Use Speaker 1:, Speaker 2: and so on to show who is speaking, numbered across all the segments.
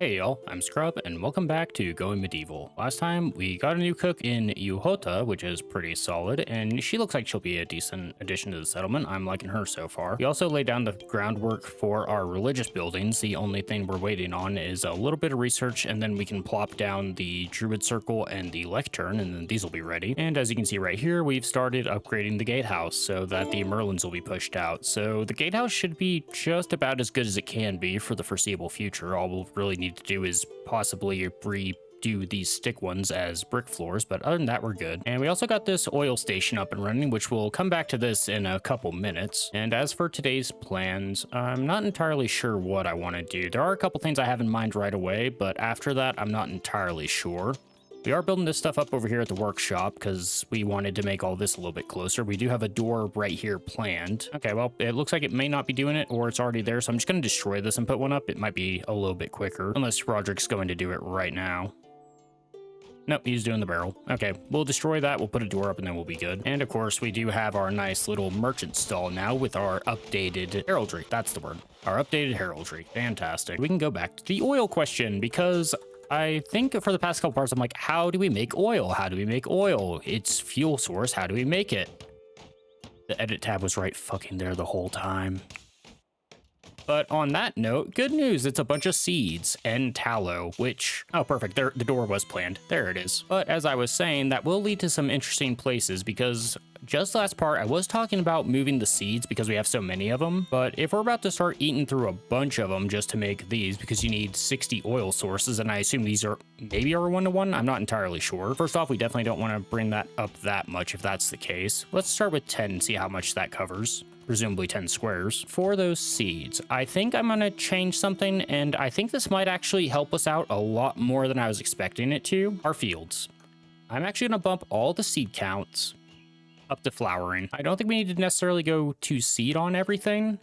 Speaker 1: Hey y'all, I'm Scrub, and welcome back to Going Medieval. Last time, we got a new cook in Yuhota, which is pretty solid, and she looks like she'll be a decent addition to the settlement. I'm liking her so far. We also laid down the groundwork for our religious buildings. The only thing we're waiting on is a little bit of research, and then we can plop down the Druid Circle and the Lectern, and then these will be ready. And as you can see right here, we've started upgrading the gatehouse so that the Merlins will be pushed out. So the gatehouse should be just about as good as it can be for the foreseeable future. All we'll really need to do is possibly redo these stick ones as brick floors, but other than that, we're good. And we also got this oil station up and running, which we'll come back to this in a couple minutes. And as for today's plans, I'm not entirely sure what I want to do. There are a couple things I have in mind right away, but after that, I'm not entirely sure. We are building this stuff up over here at the workshop because we wanted to make all this a little bit closer. We do have a door right here planned. Okay, well, it looks like it may not be doing it or it's already there, so I'm just going to destroy this and put one up. It might be a little bit quicker, unless Roderick's going to do it right now. Nope, he's doing the barrel. Okay, we'll destroy that, we'll put a door up, and then we'll be good. And of course, we do have our nice little merchant stall now with our updated heraldry. That's the word. Our updated heraldry. Fantastic. We can go back to the oil question because I think for the past couple parts, I'm like, how do we make oil? How do we make oil? It's fuel source. How do we make it? The edit tab was right fucking there the whole time. But on that note, good news, it's a bunch of seeds and tallow, which, oh, perfect, there, the door was planned. There it is. But as I was saying, that will lead to some interesting places because just last part, I was talking about moving the seeds because we have so many of them. But if we're about to start eating through a bunch of them just to make these, because you need 60 oil sources, and I assume these are maybe our one-to-one, I'm not entirely sure. First off, we definitely don't want to bring that up that much if that's the case. Let's start with 10 and see how much that covers. Presumably 10 squares. For those seeds, I think I'm gonna change something, and I think this might actually help us out a lot more than I was expecting it to. Our fields. I'm actually gonna bump all the seed counts up to flowering. I don't think we need to necessarily go to seed on everything,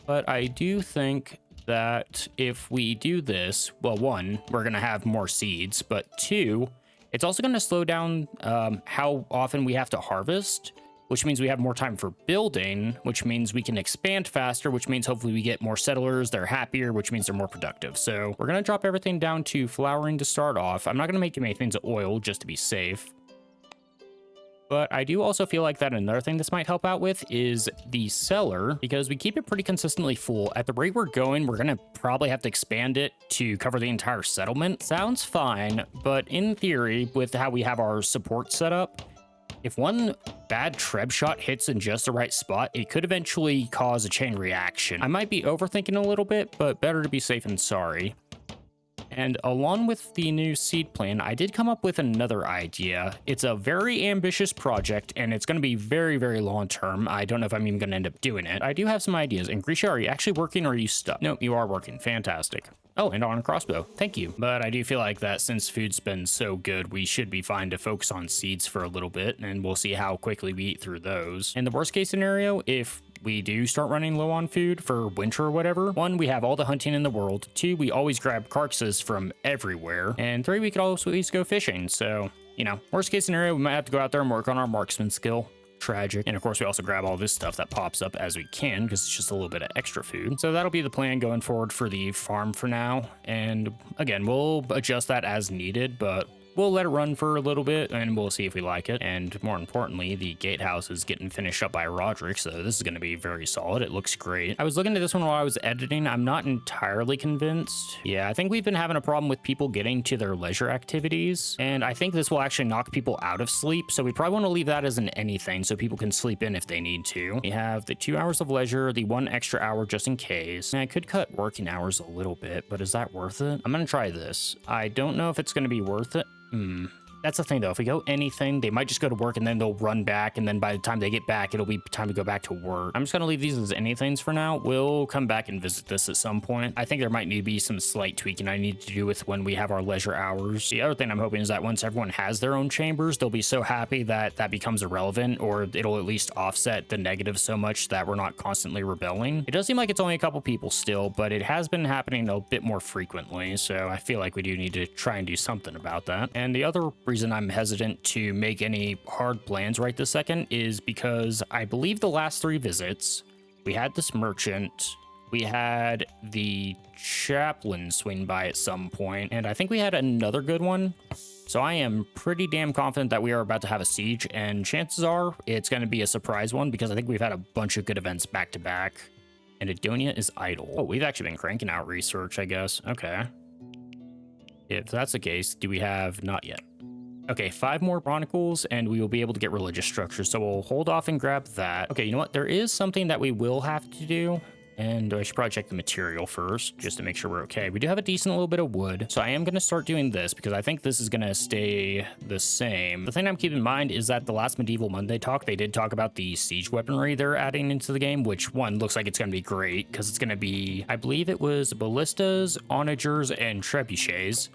Speaker 1: but I do think that if we do this, well, one, we're gonna have more seeds, but two, it's also gonna slow down how often we have to harvest, which means we have more time for building, which means we can expand faster, which means hopefully we get more settlers, they're happier, which means they're more productive. So we're gonna drop everything down to flowering to start off. I'm not gonna make too many things of oil just to be safe. But I do also feel like that another thing this might help out with is the cellar, because we keep it pretty consistently full. At the rate we're going, we're gonna probably have to expand it to cover the entire settlement. Sounds fine, but in theory, with how we have our support set up, if one bad treb shot hits in just the right spot, it could eventually cause a chain reaction. I might be overthinking a little bit, but better to be safe than sorry. And along with the new seed plan, I did come up with another idea. It's a very ambitious project, and it's going to be very, very long term. I don't know if I'm even going to end up doing it. I do have some ideas. And Grisha, are you actually working or are you stuck? Nope, you are working. Fantastic. Oh, and on a crossbow. Thank you. But I do feel like that since food's been so good, we should be fine to focus on seeds for a little bit, and we'll see how quickly we eat through those. In the worst case scenario, if we do start running low on food for winter or whatever, one, we have all the hunting in the world. Two, we always grab carcasses from everywhere. And three, we could always go fishing. So, you know, worst case scenario, we might have to go out there and work on our marksman skill. Tragic. And of course, we also grab all this stuff that pops up as we can because it's just a little bit of extra food. So that'll be the plan going forward for the farm for now. And again, we'll adjust that as needed, but we'll let it run for a little bit and we'll see if we like it. And more importantly, the gatehouse is getting finished up by Roderick, so this is going to be very solid. It looks great. I was looking at this one while I was editing. I'm not entirely convinced. Yeah, I think we've been having a problem with people getting to their leisure activities, and I think this will actually knock people out of sleep, so we probably want to leave that as an anything so people can sleep in if they need to. We have the 2 hours of leisure, the 1 extra hour just in case. And I could cut working hours a little bit, but is that worth it? I'm going to try this. I don't know if it's going to be worth it. That's the thing though, if we go anything, they might just go to work and then they'll run back, and then by the time they get back, it'll be time to go back to work. I'm just gonna leave these as anythings for now. We'll come back and visit this at some point. I think there might need to be some slight tweaking I need to do with when we have our leisure hours. The other thing I'm hoping is that once everyone has their own chambers, they'll be so happy that that becomes irrelevant, or it'll at least offset the negative so much that we're not constantly rebelling. It does seem like it's only a couple people still, but it has been happening a bit more frequently, so I feel like we do need to try and do something about that. And the other reason I'm hesitant to make any hard plans right this second is because I believe the last 3 visits, we had this merchant, We had the chaplain swing by at some point, and I think we had another good one. So I am pretty damn confident that we are about to have a siege, and chances are it's going to be a surprise one because I think we've had a bunch of good events back to back. And Adonia is idle. Oh, we've actually been cranking out research, I guess. Okay. If that's the case, do we have... Not yet. Okay, 5 more chronicles, and we will be able to get religious structures. So we'll hold off and grab that. Okay, you know what? There is something that we will have to do. And I should probably check the material first, just to make sure we're okay. We do have a decent little bit of wood, so I am going to start doing this because I think this is going to stay the same. The thing I'm keeping in mind is that the last Medieval Monday talk, they did talk about the siege weaponry they're adding into the game, which one looks like it's going to be great because it's going to be, I believe it was ballistas, onagers, and trebuchets.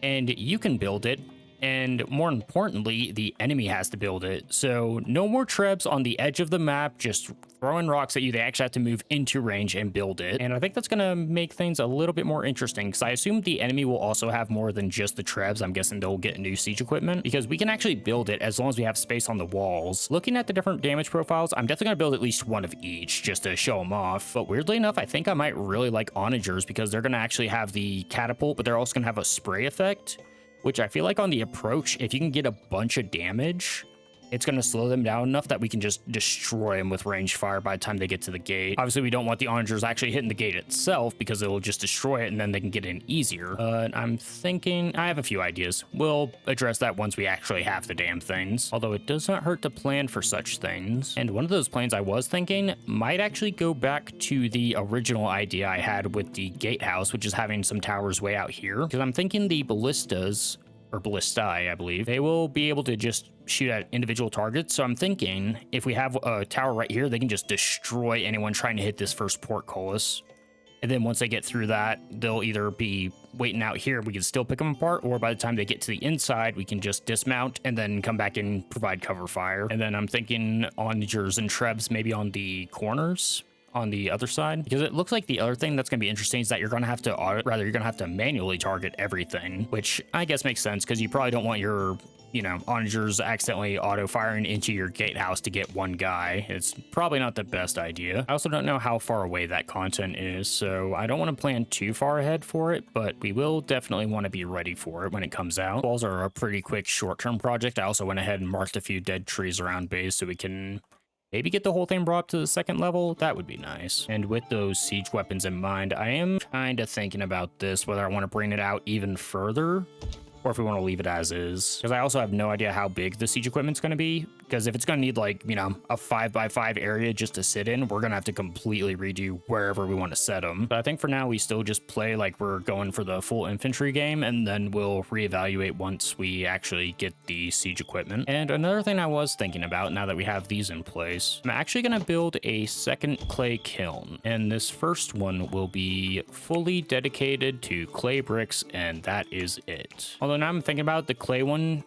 Speaker 1: And you can build it. And more importantly, the enemy has to build it. So no more trebs on the edge of the map, just throwing rocks at you. They actually have to move into range and build it. And I think that's going to make things a little bit more interesting because I assume the enemy will also have more than just the trebs. I'm guessing they'll get new siege equipment because we can actually build it as long as we have space on the walls. Looking at the different damage profiles, I'm definitely going to build at least one of each just to show them off. But weirdly enough, I think I might really like onagers because they're going to actually have the catapult, but they're also going to have a spray effect, which I feel like on the approach, if you can get a bunch of damage, it's going to slow them down enough that we can just destroy them with range fire by the time they get to the gate. Obviously, we don't want the onagers actually hitting the gate itself because it will just destroy it and then they can get in easier. I'm thinking, I have a few ideas. We'll address that once we actually have the damn things. Although it does not hurt to plan for such things. And one of those plans I was thinking might actually go back to the original idea I had with the gatehouse, which is having some towers way out here. Because I'm thinking the ballistas, or ballistae, I believe, they will be able to just shoot at individual targets. So I'm thinking if we have a tower right here, they can just destroy anyone trying to hit this first portcullis. And then once they get through that, they'll either be waiting out here, we can still pick them apart, or by the time they get to the inside, we can just dismount and then come back and provide cover fire. And then I'm thinking onagers and trebs maybe on the corners on the other side, because it looks like the other thing that's going to be interesting is that you're going to have to you're going to have to manually target everything, which I guess makes sense because you probably don't want your, you know, onagers accidentally auto firing into your gatehouse to get one guy. It's probably not the best idea. I also don't know how far away that content is, so I don't want to plan too far ahead for it, but we will definitely want to be ready for it when it comes out. Walls are a pretty quick short-term project. I also went ahead and marked a few dead trees around base so we can maybe get the whole thing brought up to the 2nd level. That would be nice. And with those siege weapons in mind, I am kind of thinking about this, whether I want to bring it out even further or if we want to leave it as is. Because I also have no idea how big the siege equipment's going to be. Because if it's going to need, like, you know, a 5x5 area just to sit in, we're going to have to completely redo wherever we want to set them. But I think for now, we still just play like we're going for the full infantry game, and then we'll reevaluate once we actually get the siege equipment. And another thing I was thinking about, now that we have these in place, I'm actually going to build a 2nd clay kiln. And this first one will be fully dedicated to clay bricks, and that is it. Although now I'm thinking about the clay one,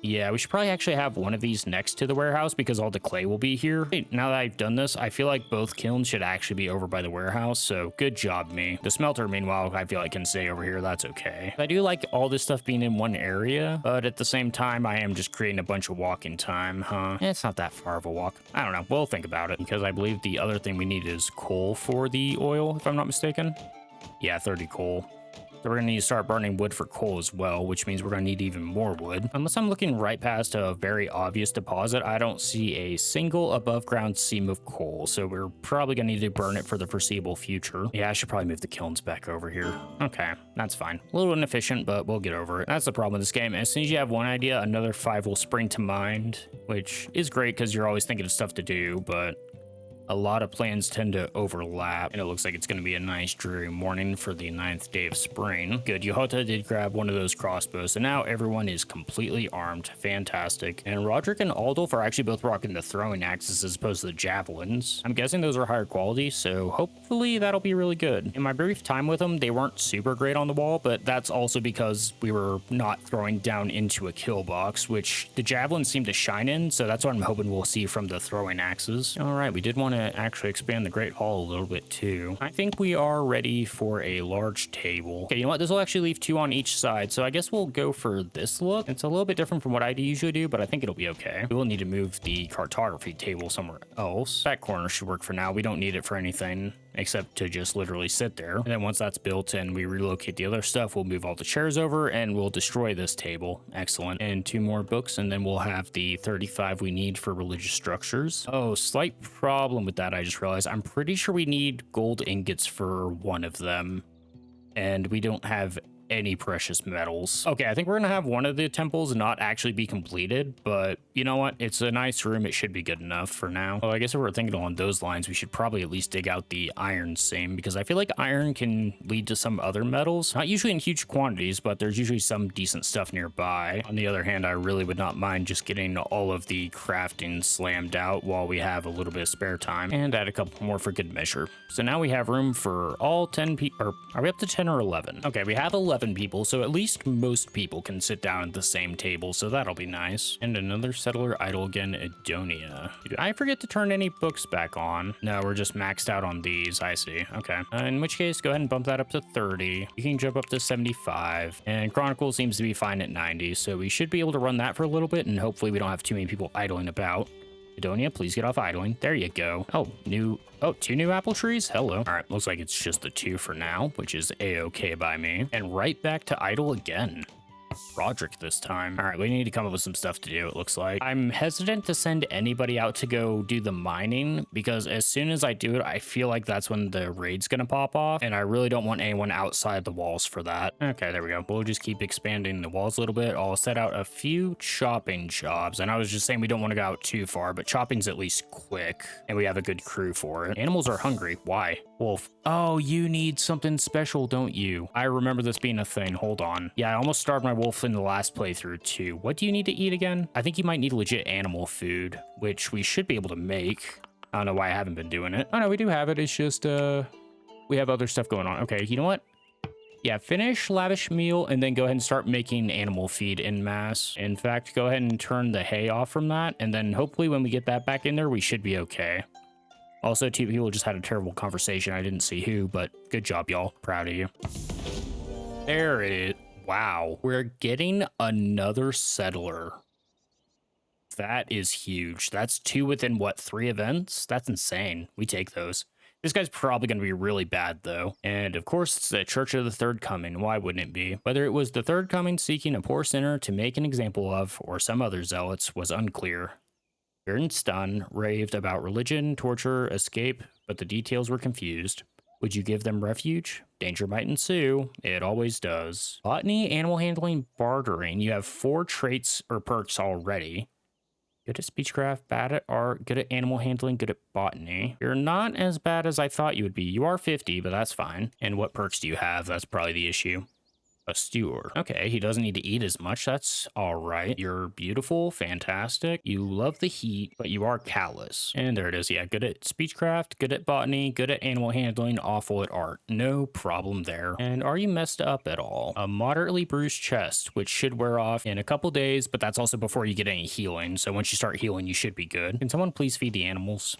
Speaker 1: yeah, we should probably actually have one of these next to the warehouse because all the clay will be here. Hey, now that I've done this, I feel like both kilns should actually be over by the warehouse, so good job, me. The smelter, meanwhile, I feel like can stay over here. That's okay. I do like all this stuff being in one area, but at the same time, I am just creating a bunch of walking time, huh? It's not that far of a walk. I don't know. We'll think about it because I believe the other thing we need is coal for the oil, if I'm not mistaken. Yeah, 30 coal. So we're going to need to start burning wood for coal as well, which means we're going to need even more wood. Unless I'm looking right past a very obvious deposit, I don't see a single above ground seam of coal. So we're probably going to need to burn it for the foreseeable future. Yeah, I should probably move the kilns back over here. Okay, that's fine. A little inefficient, but we'll get over it. That's the problem with this game. As soon as you have one idea, another 5 will spring to mind, which is great because you're always thinking of stuff to do, but a lot of plans tend to overlap, and it looks like it's going to be a nice dreary morning for the 9th day of spring. Good, Yehota did grab one of those crossbows, so now everyone is completely armed. Fantastic. And Roderick and Aldolf are actually both rocking the throwing axes as opposed to the javelins. I'm guessing those are higher quality, so hopefully that'll be really good. In my brief time with them, they weren't super great on the wall, but that's also because we were not throwing down into a kill box, which the javelins seem to shine in, so that's what I'm hoping we'll see from the throwing axes. All right, we did want to actually expand the Great Hall a little bit too. I think we are ready for a large table. Okay, you know what? This will actually leave 2 on each side, so I guess we'll go for this look. It's a little bit different from what I usually do, but I think it'll be okay. We will need to move the cartography table somewhere else. That corner should work for now. We don't need it for anything except to just literally sit there. And then once that's built and we relocate the other stuff, we'll move all the chairs over and we'll destroy this table. Excellent. And 2 more books, and then we'll have the 35 we need for religious structures. Oh, slight problem with that, I just realized. I'm pretty sure we need gold ingots for one of them, and we don't have any precious metals. Okay, I think we're gonna have one of the temples not actually be completed, but you know what? It's a nice room. It should be good enough for now. Well, I guess if we're thinking along those lines, we should probably at least dig out the iron seam, because I feel like iron can lead to some other metals. Not usually in huge quantities, but there's usually some decent stuff nearby. On the other hand, I really would not mind just getting all of the crafting slammed out while we have a little bit of spare time, and add a couple more for good measure. So now we have room for all 10 people, or are we up to 10 or 11? Okay, we have 11 people, so at least most people can sit down at the same table, so that'll be nice. And another settler idle again, Edonia. Did I forget to turn any books back on? No, we're just maxed out on these. I see. Okay. In which case, go ahead and bump that up to 30. You can jump up to 75. And Chronicle seems to be fine at 90, so we should be able to run that for a little bit, and hopefully we don't have too many people idling about. Edonia, please get off idling. There you go. Oh, 2 new apple trees? Hello. All right, looks like it's just the 2 for now, which is a-okay by me. And right back to idle again. Roderick this time. All right, we need to come up with some stuff to do, it looks like. I'm hesitant to send anybody out to go do the mining, because as soon as I do it, I feel like that's when the raid's gonna pop off, and I really don't want anyone outside the walls for that. Okay, there we go. We'll just keep expanding the walls a little bit. I'll set out a few chopping jobs, and I was just saying we don't want to go out too far, but chopping's at least quick, and we have a good crew for it. Animals are hungry. Why? Wolf. Oh, you need something special, don't you? I remember this being a thing. Hold on. Yeah, I almost starved my wolf in the last playthrough too. What do you need to eat again? I think you might need legit animal food, which we should be able to make. I don't know why I haven't been doing it. Oh no, we do have it. It's just, we have other stuff going on. Okay, you know what? Yeah, finish lavish meal and then go ahead and start making animal feed en masse. In fact, go ahead and turn the hay off from that, and then hopefully when we get that back in there, we should be okay. Also, 2 people just had a terrible conversation. I didn't see who, but good job, y'all. Proud of you. There it is. Wow. We're getting another settler. That is huge. That's 2 within, what, 3 events? That's insane. We take those. This guy's probably going to be really bad, though. And, of course, it's the Church of the Third Coming. Why wouldn't it be? Whether it was the Third Coming seeking a poor sinner to make an example of, or some other zealots, was unclear. Bernstein raved about religion, torture, escape, but the details were confused. Would you give them refuge? Danger might ensue. It always does. Botany, animal handling, bartering. You have 4 traits or perks already. Good at speechcraft, bad at art, good at animal handling, good at botany. You're not as bad as I thought you would be. You are 50, but that's fine. And what perks do you have? That's probably the issue. A steward. Okay, he doesn't need to eat as much. That's all right. You're beautiful, fantastic. You love the heat, but you are callous. And there it is. Yeah, good at speechcraft, good at botany, good at animal handling, awful at art. No problem there. And are you messed up at all? A moderately bruised chest, which should wear off in a couple days, but that's also before you get any healing. So once you start healing, you should be good. Can someone please feed the animals?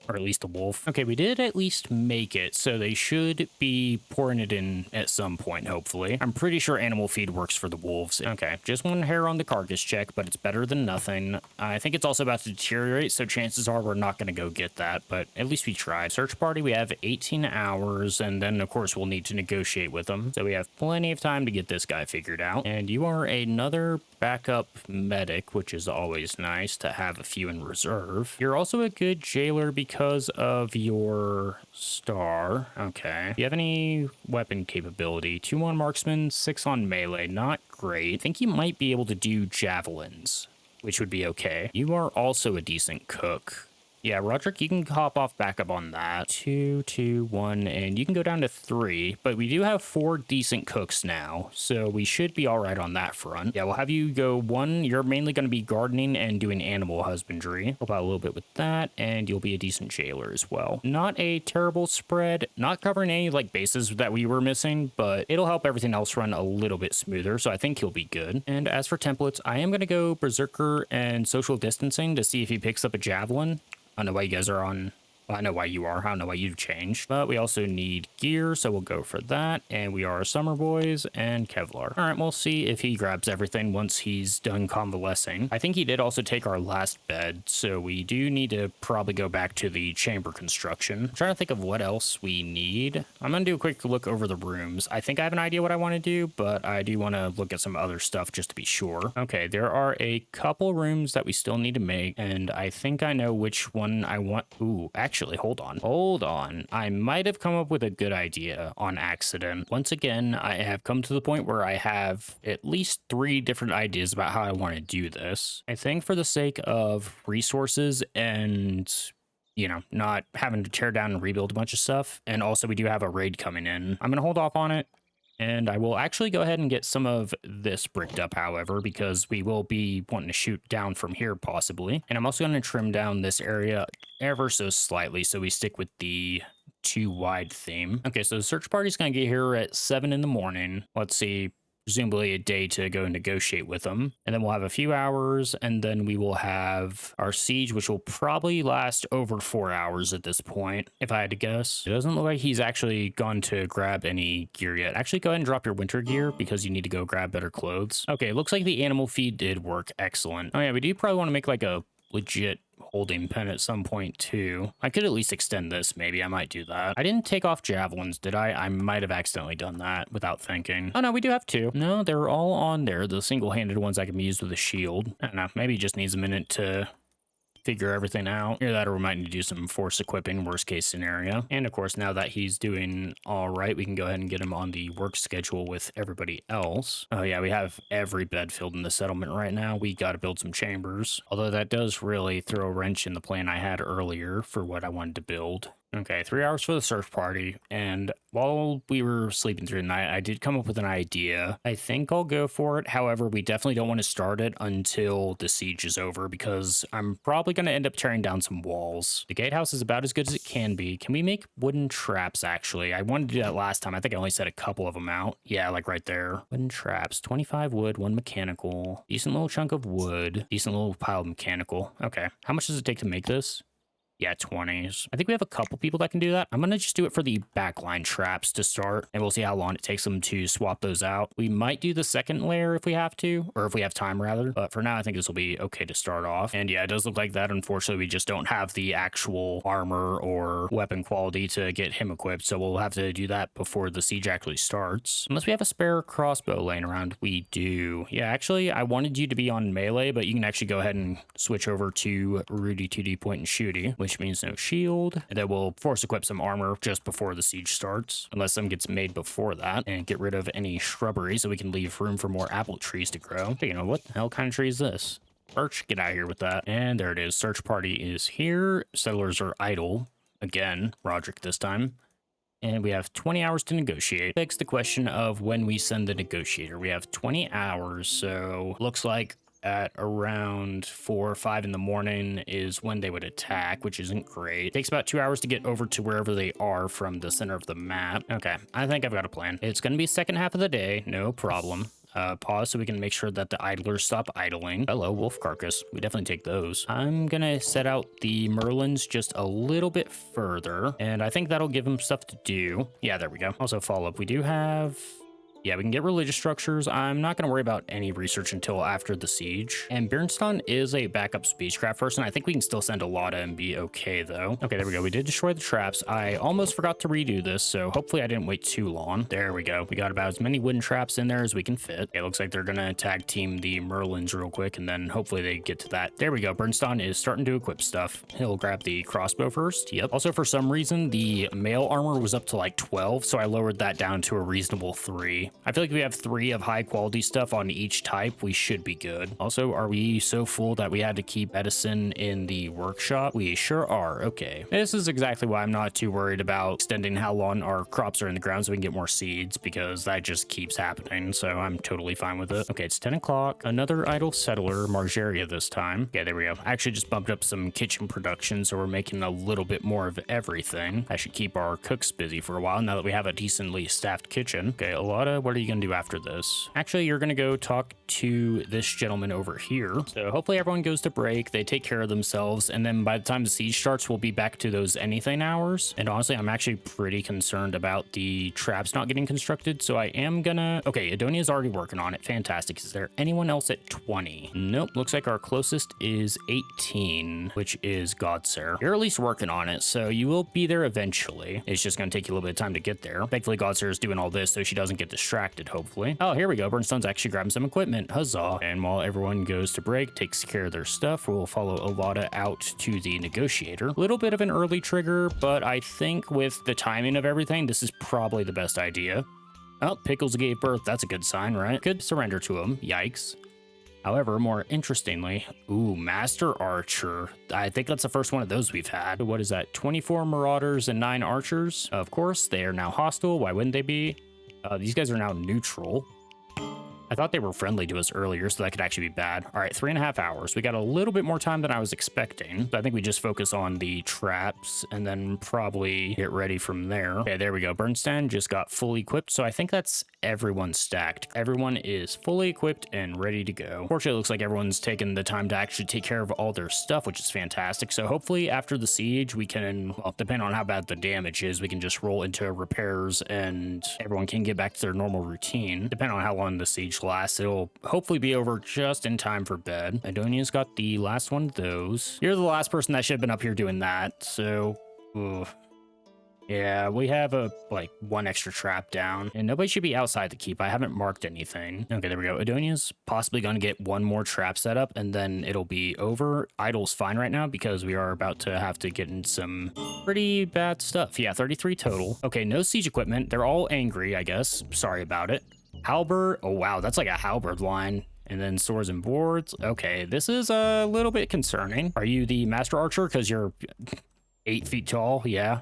Speaker 1: Or at least a wolf. Okay, we did at least make it, so they should be pouring it in at some point, hopefully. I'm pretty sure animal feed works for the wolves. Okay, just 1 hair on the carcass check, but it's better than nothing. I think it's also about to deteriorate, so chances are we're not going to go get that, but at least we tried. Search party, we have 18 hours, and then, of course, we'll need to negotiate with them. So we have plenty of time to get this guy figured out. And you are another backup medic, which is always nice to have a few in reserve. You're also a good jailer because of your star. Okay. Do you have any weapon capability? 2 on marksman, 6 on melee. Not great. I think you might be able to do javelins, which would be okay. You are also a decent cook. Yeah, Roderick, you can hop off back up on that. 2, 2, 1, and you can go down to 3, but we do have 4 decent cooks now, so we should be all right on that front. Yeah, we'll have you go 1. You're mainly going to be gardening and doing animal husbandry. Help out a little bit with that, and you'll be a decent jailer as well. Not a terrible spread, not covering any like bases that we were missing, but it'll help everything else run a little bit smoother, so I think he'll be good. And as for templates, I am going to go Berserker and social distancing to see if he picks up a javelin. I don't know why you guys are on Well, I know why you are. I don't know why you've changed. But we also need gear, so we'll go for that. And we are Summer Boys and Kevlar. All right, we'll see if he grabs everything once he's done convalescing. I think he did also take our last bed, so we do need to probably go back to the chamber construction. I'm trying to think of what else we need. I'm going to do a quick look over the rooms. I think I have an idea what I want to do, but I do want to look at some other stuff just to be sure. Okay, there are a couple rooms that we still need to make, and I think I know which one I want. Ooh, actually, hold on. Hold on. I might have come up with a good idea on accident. Once again, I have come to the point where I have at least 3 different ideas about how I want to do this. I think for the sake of resources and, you know, not having to tear down and rebuild a bunch of stuff, and also we do have a raid coming in, I'm going to hold off on it. And I will actually go ahead and get some of this bricked up, however, because we will be wanting to shoot down from here possibly. And I'm also going to trim down this area ever so slightly so we stick with the 2 wide theme. Okay, so the search party's going to get here at 7 in the morning. Let's see. Presumably a day to go negotiate with them. And then we'll have a few hours, and then we will have our siege, which will probably last over 4 hours at this point, if I had to guess. It doesn't look like he's actually gone to grab any gear yet. Actually, go ahead and drop your winter gear because you need to go grab better clothes. Okay, looks like the animal feed did work. Excellent. Oh yeah, we do probably want to make like a legit holding pen at some point too. I could at least extend this. Maybe I might do that. I didn't take off javelins, did I? I might have accidentally done that without thinking. Oh no, we do have 2. No, they're all on there. The single-handed ones I can use with a shield. I don't know. Maybe it just needs a minute to figure everything out. Either that or we might need to do some force equipping, worst case scenario. And of course, now that he's doing all right, we can go ahead and get him on the work schedule with everybody else. Oh yeah, we have every bed filled in the settlement right now. We got to build some chambers. Although that does really throw a wrench in the plan I had earlier for what I wanted to build. Okay, 3 hours for the search party, and while we were sleeping through the night, I did come up with an idea. I think I'll go for it. However, we definitely don't want to start it until the siege is over, because I'm probably going to end up tearing down some walls. The gatehouse is about as good as it can be. Can we make wooden traps, actually? I wanted to do that last time. I think I only set a couple of them out. Yeah, like right there. Wooden traps, 25 wood, 1 mechanical. Decent little chunk of wood. Decent little pile of mechanical. Okay, how much does it take to make this? Yeah, 20s. I think we have a couple people that can do that. I'm going to just do it for the backline traps to start, and we'll see how long it takes them to swap those out. We might do the second layer if we have to, or if we have time rather. But for now, I think this will be okay to start off. And yeah, it does look like that. Unfortunately, we just don't have the actual armor or weapon quality to get him equipped. So we'll have to do that before the siege actually starts. Unless we have a spare crossbow laying around. We do. Yeah, actually, I wanted you to be on melee, but you can actually go ahead and switch over to Rudy 2D point and shooty, which means no shield. And then we'll force equip some armor just before the siege starts, unless some gets made before that, and get rid of any shrubbery so we can leave room for more apple trees to grow. But, you know, what the hell kind of tree is this? Birch, get out of here with that. And there it is. Search party is here. Settlers are idle. Again, Roderick this time. And we have 20 hours to negotiate. Begs the question of when we send the negotiator. We have 20 hours, so looks like at around 4 or 5 in the morning is when they would attack, which isn't great. It takes about 2 hours to get over to wherever they are from the center of the map. Okay, I think I've got a plan. It's going to be second half of the day, no problem. Pause so we can make sure that the idlers stop idling. Hello, wolf carcass. We definitely take those. I'm gonna set out the merlins just a little bit further, and I think that'll give them stuff to do. Yeah, there we go. Also follow up. We do have... Yeah, we can get religious structures. I'm not going to worry about any research until after the siege. And Bjornston is a backup spacecraft person. I think we can still send a lot and be okay, though. Okay, there we go. We did destroy the traps. I almost forgot to redo this, so hopefully I didn't wait too long. There we go. We got about as many wooden traps in there as we can fit. It looks like they're going to tag team the Merlins real quick, and then hopefully they get to that. There we go. Bjornston is starting to equip stuff. He'll grab the crossbow first. Yep. Also, for some reason, the mail armor was up to like 12, so I lowered that down to a reasonable 3. I feel like if we have 3 of high quality stuff on each type, we should be good. Also, are we so full that we had to keep medicine in the workshop? We sure are. Okay. This is exactly why I'm not too worried about extending how long our crops are in the ground so we can get more seeds, because that just keeps happening. So I'm totally fine with it. Okay, it's 10 o'clock. Another idle settler, Margeria this time. Yeah, there we go. I actually just bumped up some kitchen production, so we're making a little bit more of everything. I should keep our cooks busy for a while now that we have a decently staffed kitchen. Okay, a lot of what are you gonna do after this? Actually, you're gonna go talk to this gentleman over here. So hopefully everyone goes to break, they take care of themselves, and then by the time the siege starts, we'll be back to those anything hours. And honestly, I'm actually pretty concerned about the traps not getting constructed, so I am gonna... Okay, Adonia's already working on it. Fantastic. Is there anyone else at 20? Nope. Looks like our closest is 18, which is Godser. You're at least working on it, so you will be there eventually. It's just gonna take you a little bit of time to get there. Thankfully, Godser is doing all this so she doesn't get distracted, hopefully. Oh, here we go. Burnstone's actually grabbing some equipment. Huzzah. And while everyone goes to break, takes care of their stuff, we'll follow Ovada out to the negotiator. A little bit of an early trigger, but I think with the timing of everything, this is probably the best idea. Oh, Pickles gave birth. That's a good sign, right? Could surrender to him. Yikes. However, more interestingly, ooh, Master Archer. I think that's the first one of those we've had. What is that? 24 Marauders and 9 Archers. Of course, they are now hostile. Why wouldn't they be? These guys are now neutral. I thought they were friendly to us earlier, so that could actually be bad. All right, 3.5 hours. We got a little bit more time than I was expecting. So I think we just focus on the traps and then probably get ready from there. Okay, there we go. Bernstein just got fully equipped, so I think that's everyone stacked. Everyone is fully equipped and ready to go. Fortunately, it looks like everyone's taken the time to actually take care of all their stuff, which is fantastic. So hopefully after the siege, we can, well, depending on how bad the damage is, we can just roll into repairs and everyone can get back to their normal routine. Depending on how long the siege lasts, it'll hopefully be over just in time for bed. Adonia's got the last one of those. You're the last person that should have been up here doing that, so... Ugh. Yeah, we have like 1 extra trap down, and nobody should be outside the keep. I haven't marked anything. Okay, there we go. Adonia's possibly going to get 1 more trap set up, and then it'll be over. Idle's fine right now because we are about to have to get in some pretty bad stuff. Yeah, 33 total. Okay, no siege equipment. They're all angry, I guess. Sorry about it. Halberd. Oh, wow, that's like a halberd line. And then swords and boards. Okay, this is a little bit concerning. Are you the Master Archer because you're 8 feet tall? Yeah.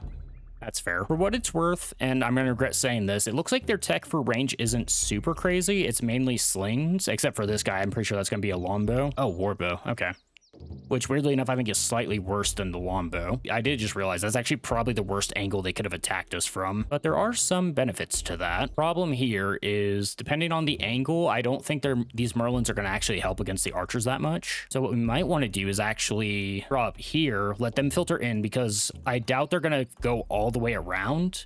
Speaker 1: That's fair. For what it's worth, and I'm gonna regret saying this, it looks like their tech for range isn't super crazy. It's mainly slings, except for this guy. I'm pretty sure that's gonna be a longbow. Oh, warbow. Okay. Which, weirdly enough, I think is slightly worse than the longbow. I did just realize that's actually probably the worst angle they could have attacked us from. But there are some benefits to that. Problem here is, depending on the angle, I don't think these Merlins are going to actually help against the archers that much. So what we might want to do is actually draw up here, let them filter in, because I doubt they're going to go all the way around.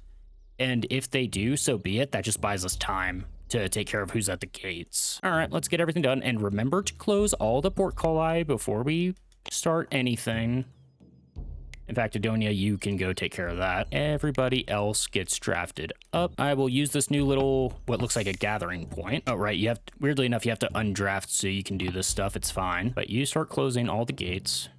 Speaker 1: And if they do, so be it. That just buys us time to take care of who's at the gates. All right, let's get everything done. And remember to close all the portcullis before we start anything. In fact, Adonia, you can go take care of that. Everybody else gets drafted up. I will use this new little, what looks like a gathering point. Oh, right, you have, weirdly enough, you have to undraft so you can do this stuff. It's fine. But you start closing all the gates.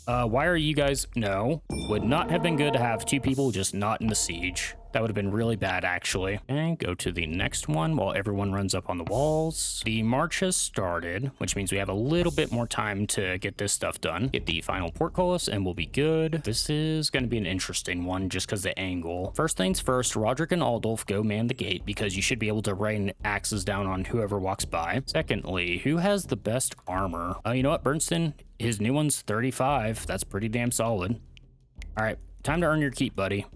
Speaker 1: Why are you guys... No. Would not have been good to have 2 people just not in the siege. That would have been really bad, actually. And go to the next one while everyone runs up on the walls. The march has started, which means we have a little bit more time to get this stuff done. Get the final portcullis and we'll be good. This is going to be an interesting one just because the angle. First things first, Roderick and Aldolf go man the gate because you should be able to rain axes down on whoever walks by. Secondly, who has the best armor? You know what, Bernstein? His new one's 35. That's pretty damn solid. All right, time to earn your keep, buddy.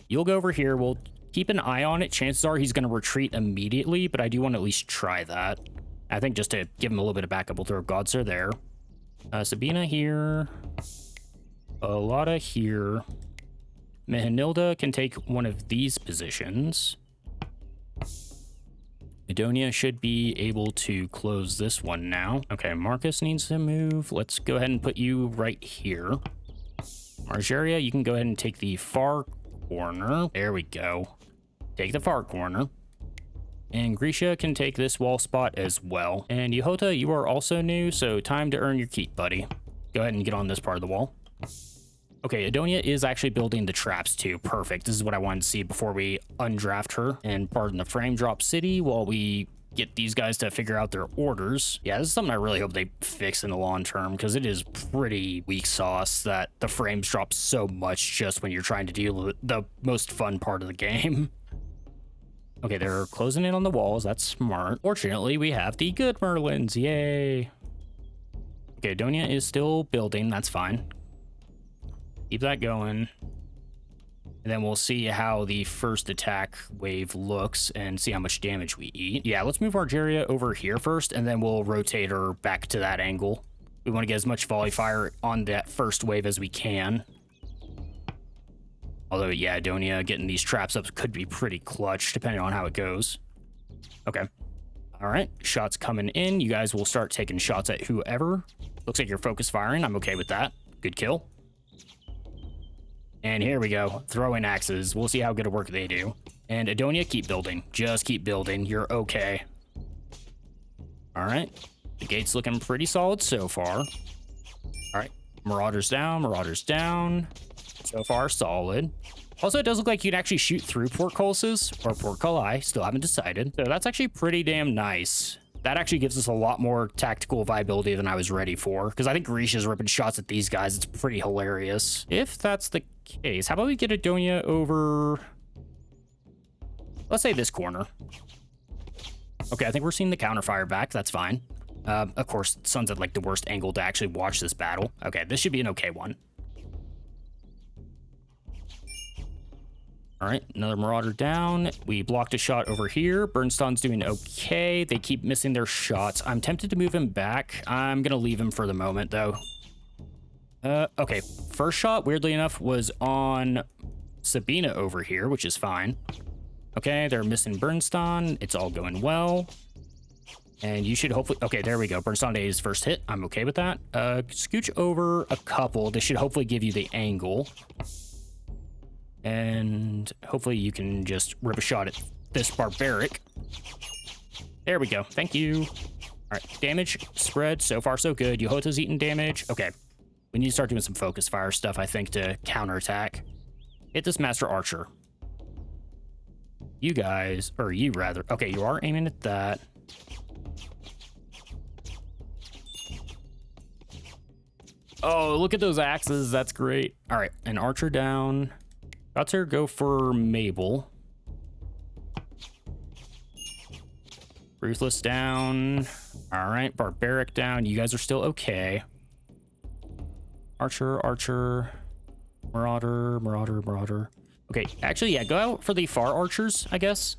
Speaker 1: You'll go over here. We'll keep an eye on it. Chances are he's going to retreat immediately, but I do want to at least try that. I think just to give him a little bit of backup, we'll throw Godser there. Sabina here. Alada here. Mehenilda can take one of these positions. Adonia should be able to close this one now. Okay, Marcus needs to move. Let's go ahead and put you right here. Margeria, you can go ahead and take the far corner. There we go. Take the far corner. And Grisha can take this wall spot as well. And Yehota, you are also new, so time to earn your keep, buddy. Go ahead and get on this part of the wall. Okay, Adonia is actually building the traps too. Perfect. This is what I wanted to see before we undraft her and pardon the frame drop city while we get these guys to figure out their orders. Yeah, this is something I really hope they fix in the long term because it is pretty weak sauce that the frames drop so much just when you're trying to deal with the most fun part of the game. Okay, they're closing in on the walls. That's smart. Fortunately, we have the good Merlins. Yay. Okay, Adonia is still building. That's fine. Keep that going. And then we'll see how the first attack wave looks and see how much damage we eat. Yeah, let's move Argeria over here first, and then we'll rotate her back to that angle. We want to get as much volley fire on that first wave as we can. Although, yeah, Adonia getting these traps up could be pretty clutch, depending on how it goes. Okay. All right, shots coming in. You guys will start taking shots at whoever. Looks like you're focus firing. I'm okay with that. Good kill. And here we go. Throwing axes. We'll see how good a work they do. And Adonia, keep building. Just keep building. You're okay. All right. The gate's looking pretty solid so far. All right. Marauders down. Marauders down. So far, solid. Also, it does look like you can actually shoot through portcullises or portculli. Still haven't decided. So that's actually pretty damn nice. That actually gives us a lot more tactical viability than I was ready for. Because I think Grisha's ripping shots at these guys. It's pretty hilarious. If that's the case, how about we get Adonia over... Let's say this corner. Okay, I think we're seeing the counterfire back. That's fine. Of course, Sun's at like the worst angle to actually watch this battle. Okay, this should be an okay one. All right, another Marauder down. We blocked a shot over here. Bernstein's doing okay. They keep missing their shots. I'm tempted to move him back. I'm gonna leave him for the moment, though. Okay, first shot, weirdly enough, was on Sabina over here, which is fine. Okay, they're missing Bernstein. It's all going well. And you should hopefully... Okay, there we go. Bernstein ate his first hit. I'm okay with that. Scooch over a couple. This should hopefully give you the angle. And hopefully you can just rip a shot at this barbaric. There we go. Thank you. All right, damage spread. So far, so good. Yohota's eating damage. Okay. We need to start doing some focus fire stuff, I think, to counterattack. Hit this Master Archer. You guys, or you rather. Okay, you are aiming at that. Oh, look at those axes. That's great. All right, an Archer down. Gotzer, go for Mabel. Ruthless down. All right, Barbaric down. You guys are still okay. Archer, Archer. Marauder, Marauder, Marauder. Okay, actually, yeah, go out for the far archers, I guess.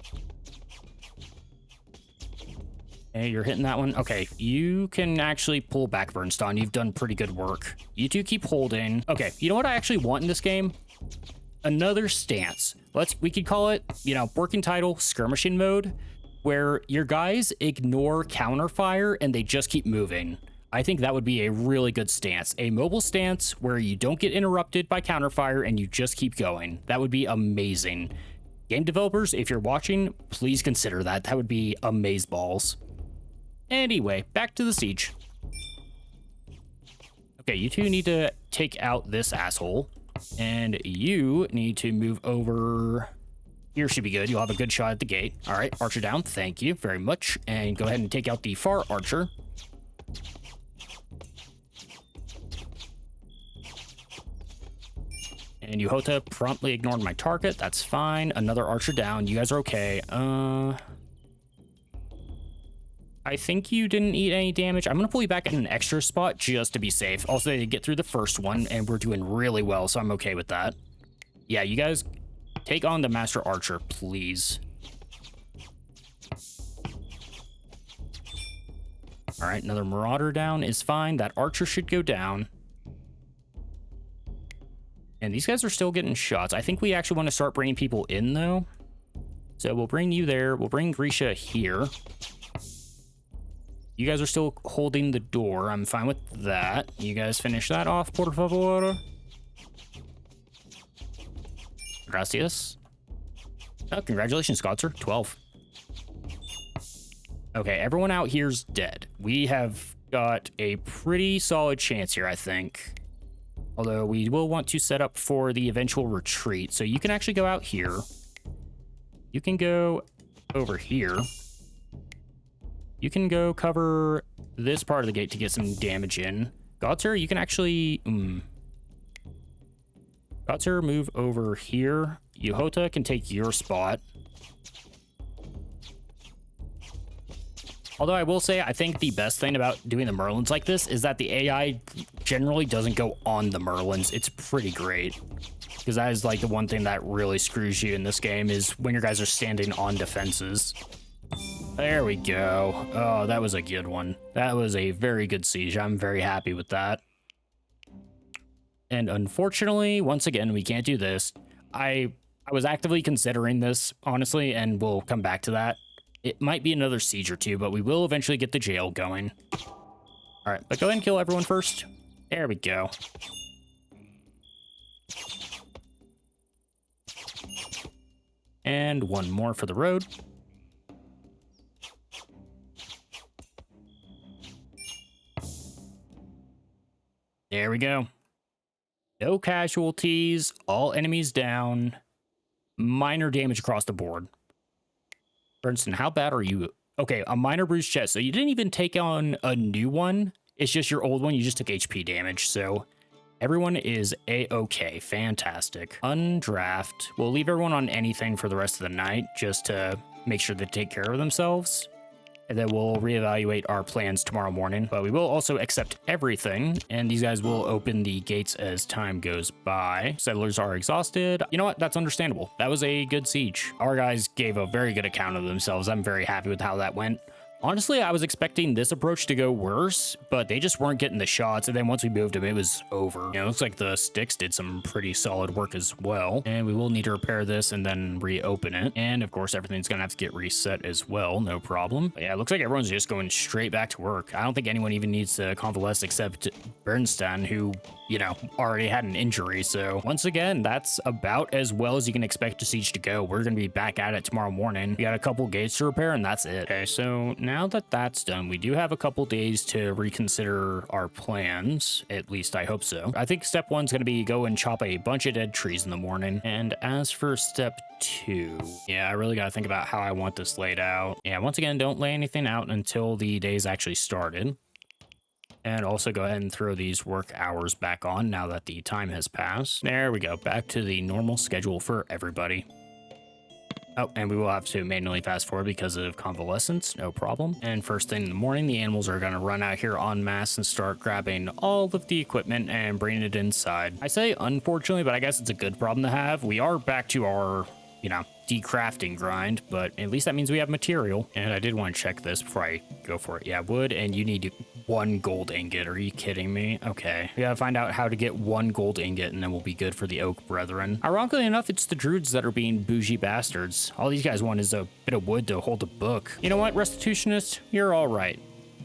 Speaker 1: Hey, you're hitting that one. Okay, you can actually pull back, Bernstein. You've done pretty good work. You two keep holding. Okay, you know what I actually want in this game? Another stance. We could call it, you know, working title, skirmishing mode, where your guys ignore counterfire and they just keep moving. I think that would be a really good stance. A mobile stance where you don't get interrupted by counterfire and you just keep going. That would be amazing. Game developers, if you're watching, please consider that. That would be amazeballs. Anyway, back to the siege. Okay, you two need to take out this asshole. And you need to move over. Here should be good. You'll have a good shot at the gate. All right, Archer down. Thank you very much. And go ahead and take out the far Archer. And Yohota promptly ignored my target. That's fine. Another Archer down. You guys are okay. I think you didn't eat any damage. I'm going to pull you back at an extra spot just to be safe. Also, they get through the first one, and we're doing really well, so I'm okay with that. Yeah, you guys take on the Master Archer, please. All right, another Marauder down is fine. That Archer should go down. And these guys are still getting shots. I think we actually want to start bringing people in, though. So we'll bring you there. We'll bring Grisha here. You guys are still holding the door. I'm fine with that. You guys finish that off, por favor. Gracias. Oh, congratulations, Scotzer. 12. Okay, everyone out here's dead. We have got a pretty solid chance here, I think. Although we will want to set up for the eventual retreat. So you can actually go out here. You can go over here. You can go cover this part of the gate to get some damage in. Gotzer, you can actually... Gotzer, move over here. Yohota can take your spot. Although I will say, I think the best thing about doing the Merlins like this is that the AI generally doesn't go on the Merlins. It's pretty great. because that is like the one thing that really screws you in this game is when your guys are standing on defenses. There we go. Oh, that was a good one. That was a very good siege. I'm very happy with that. And unfortunately, once again, we can't do this. I was actively considering this, honestly, and we'll come back to that. It might be another siege or two, but we will eventually get the jail going. All right, but go ahead and kill everyone first. There we go. And one more for the road. There we go. No casualties, all enemies down, minor damage across the board. Bernstein, how bad are you? Okay, a minor bruised chest. So you didn't even take on a new one. It's just your old one. You just took HP damage. So everyone is A-okay. Fantastic. Undraft. We'll leave everyone on anything for the rest of the night just to make sure they take care of themselves. And then we'll reevaluate our plans tomorrow morning. But we will also accept everything, and these guys will open the gates as time goes by. Settlers are exhausted. You know what? That's understandable. That was a good siege. Our guys gave a very good account of themselves. I'm very happy with how that went. Honestly, I was expecting this approach to go worse, but they just weren't getting the shots, and then once we moved them, it was over. You know, it looks like the sticks did some pretty solid work as well, and we will need to repair this and then reopen it. And of course, everything's gonna have to get reset as well, no problem. But yeah, it looks like everyone's just going straight back to work. I don't think anyone even needs to convalesce except Bernstein, who, you know, already had an injury. So once again, that's about as well as you can expect a siege to go. We're gonna be back at it tomorrow morning. We got a couple gates to repair, and that's it. Okay, so now that that's done, we do have a couple days to reconsider our plans. At least I hope so. I think step one's going to be go and chop a bunch of dead trees in the morning. And as for step two, yeah, I really got to think about how I want this laid out. Yeah, once again, don't lay anything out until the day's actually started. And also go ahead and throw these work hours back on now that the time has passed. There we go. Back to the normal schedule for everybody. Oh, and we will have to manually fast forward because of convalescence, no problem. And first thing in the morning, the animals are gonna run out here en masse and start grabbing all of the equipment and bringing it inside. I say unfortunately, but I guess it's a good problem to have. We are back to our, you know, decrafting grind, but at least that means we have material. And I did want to check this before I go for it. Yeah, wood, and you need 1 gold ingot. Are you kidding me? Okay, we gotta find out how to get 1 gold ingot, and then we'll be good for the Oak Brethren. Ironically enough, it's the Druids that are being bougie bastards. All these guys want is a bit of wood to hold a book. You know what, Restitutionist? You're all right.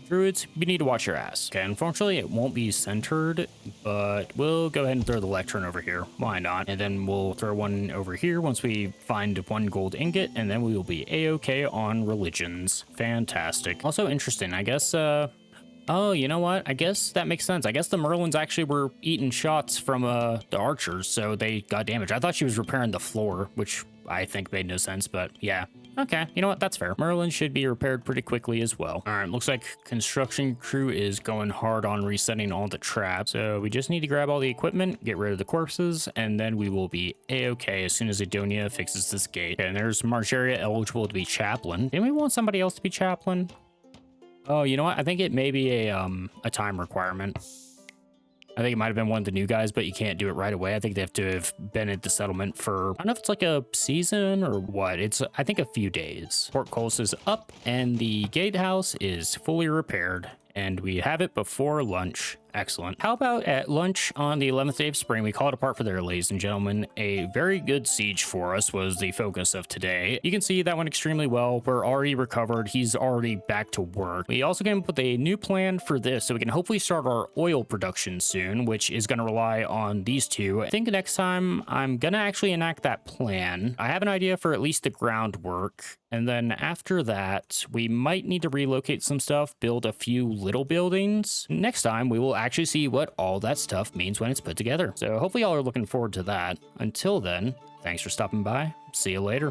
Speaker 1: Druids, you need to watch your ass. Okay, unfortunately, it won't be centered, but we'll go ahead and throw the lectern over here. Why not? And then we'll throw one over here once we find 1 gold ingot, and then we will be A-okay on religions. Fantastic. Also interesting, I guess, oh, you know what? I guess that makes sense. I guess the Merlins actually were eating shots from the archers, so they got damaged. I thought she was repairing the floor, which I think made no sense, but yeah. Okay, you know what? That's fair. Merlin should be repaired pretty quickly as well. All right, looks like construction crew is going hard on resetting all the traps. So we just need to grab all the equipment, get rid of the corpses, and then we will be A-okay as soon as Adonia fixes this gate. Okay, and there's Margeria eligible to be chaplain. Didn't we want somebody else to be chaplain? Oh, you know what? I think it may be a time requirement. I think it might have been one of the new guys, but you can't do it right away. I think they have to have been at the settlement for, I don't know if it's like a season or what. It's, I think, a few days. Portcullis is up, and the gatehouse is fully repaired, and we have it before lunch. Excellent. How about at lunch on the 11th day of spring? We call it apart for there, ladies and gentlemen. A very good siege for us was the focus of today. You can see that went extremely well. We're already recovered. He's already back to work. We also came up with a new plan for this, so we can hopefully start our oil production soon, which is going to rely on these two. I think next time I'm going to actually enact that plan. I have an idea for at least the groundwork. And then after that, we might need to relocate some stuff, build a few little buildings. Next time, we will actually see what all that stuff means when it's put together. So hopefully y'all are looking forward to that. Until then, thanks for stopping by. See you later.